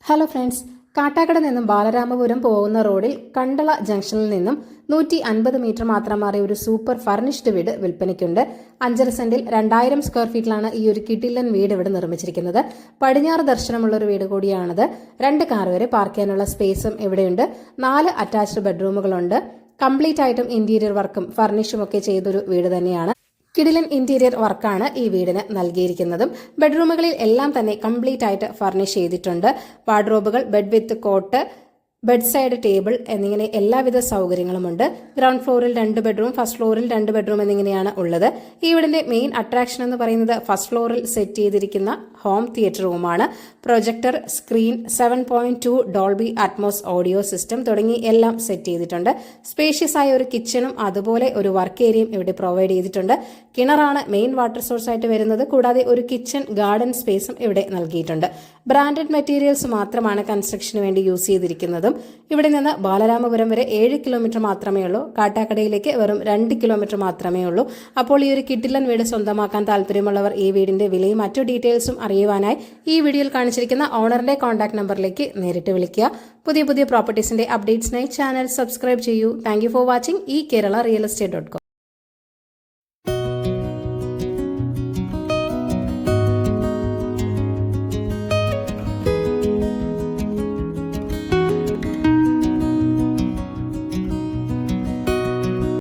Hello friends, Kattakada നിന്നും ബാലരാമപുരം പോകുന്ന റോഡിൽ കണ്ടള ജംഗ്ഷനിൽ നിന്നും 150 മീറ്റർ മാത്രം മാറിയ ഒരു സൂപ്പർ ഫർണിഷ്ഡ് വീട് വിൽപ്പനയ്ക്കുണ്ട്. 5.5 സെന്റിൽ 2000 സ്ക്വയർ ഫീറ്റിലാണ് ഈ ഒരു കിടിലൻ വീട് ഇവിടെ നിർമ്മിച്ചിരിക്കുന്നത്. പടിഞ്ഞാറ് ദർശനമുള്ള ഒരു വീട് കൂടിയാണിത്. 2 കാർ വരെ പാർക്ക് ചെയ്യാനുള്ള സ്പേസും ഇവിടെയുണ്ട്. 4 അറ്റാച്ച്ഡ് ബെഡ്റൂമുകളുണ്ട്. കംപ്ലീറ്റ് ആയിട്ടും ഇന്റീരിയർ വർക്കും ഫർണിഷും ഒക്കെ ചെയ്തൊരു വീട് തന്നെയാണ്. കിടിലൻ ഇന്റീരിയർ വർക്കാണ് ഈ വീടിന് നൽകിയിരിക്കുന്നതും. ബെഡ്റൂമുകളിൽ എല്ലാം തന്നെ കംപ്ലീറ്റ് ആയിട്ട് ഫർണിഷ് ചെയ്തിട്ടുണ്ട്. വാർഡ്രോബുകൾ, bed with cot, bed side table എന്നിങ്ങനെ എല്ലാവിധ സൗകര്യങ്ങളുമുണ്ട്. ഗ്രൗണ്ട് ഫ്ലോറിൽ 2 ബെഡ്റൂം, ഫസ്റ്റ് ഫ്ലോറിൽ 2 ബെഡ്റൂം എന്നിങ്ങനെയാണ് ഉള്ളത്. ഈ വീടിന്റെ മെയിൻ അട്രാക്ഷൻ എന്ന് പറയുന്നത് ഫസ്റ്റ് ഫ്ലോറിൽ സെറ്റ് ചെയ്തിരിക്കുന്ന ഹോം തിയേറ്റർ റൂമാണ്. Projector, screen, 7.2 Dolby Atmos audio system തുടങ്ങി എല്ലാം സെറ്റ് ചെയ്തിട്ടുണ്ട്. സ്പേഷ്യസ് ആയ ഒരു കിച്ചണും അതുപോലെ ഒരു വർക്ക് ഏരിയയും ഇവിടെ പ്രൊവൈഡ് ചെയ്തിട്ടുണ്ട്. കിണറാണ് മെയിൻ വാട്ടർ സോഴ്സ് ആയിട്ട് വരുന്നത്. കൂടാതെ ഒരു കിച്ചൺ ഗാർഡൻ സ്പേസും ഇവിടെ നൽകിയിട്ടുണ്ട്. ബ്രാൻഡഡ് മെറ്റീരിയൽസ് മാത്രമാണ് കൺസ്ട്രക്ഷന് വേണ്ടി യൂസ് ചെയ്തിരിക്കുന്നത്. ഇവിടെ നിന്ന് ബാലരാമപുരം വരെ 7 കിലോമീറ്റർ മാത്രമേ ഉള്ളൂ. കാട്ടാക്കടയിലേക്ക് വെറും 2 കിലോമീറ്റർ മാത്രമേ ഉള്ളൂ. അപ്പോൾ ഈ ഒരു കിടിലൻ വീട് സ്വന്തമാക്കാൻ താല്പര്യമുള്ളവർ ഈ വീടിന്റെ വിലയും മറ്റു ഡീറ്റെയിൽസും അറിയുവാനായി ഈ വീഡിയോയിൽ കാണിച്ചിരിക്കുന്ന ഓണറിന്റെ കോൺടാക്ട് നമ്പറിലേക്ക് നേരിട്ട് വിളിക്കുക. പുതിയ പ്രോപ്പർട്ടീസിന്റെ അപ്ഡേറ്റ്സിനായി ചാനൽ സബ്സ്ക്രൈബ് ചെയ്യൂ. Thank you for watching. ഈ കേരള റിയൽ എസ്റ്റേറ്റ്.com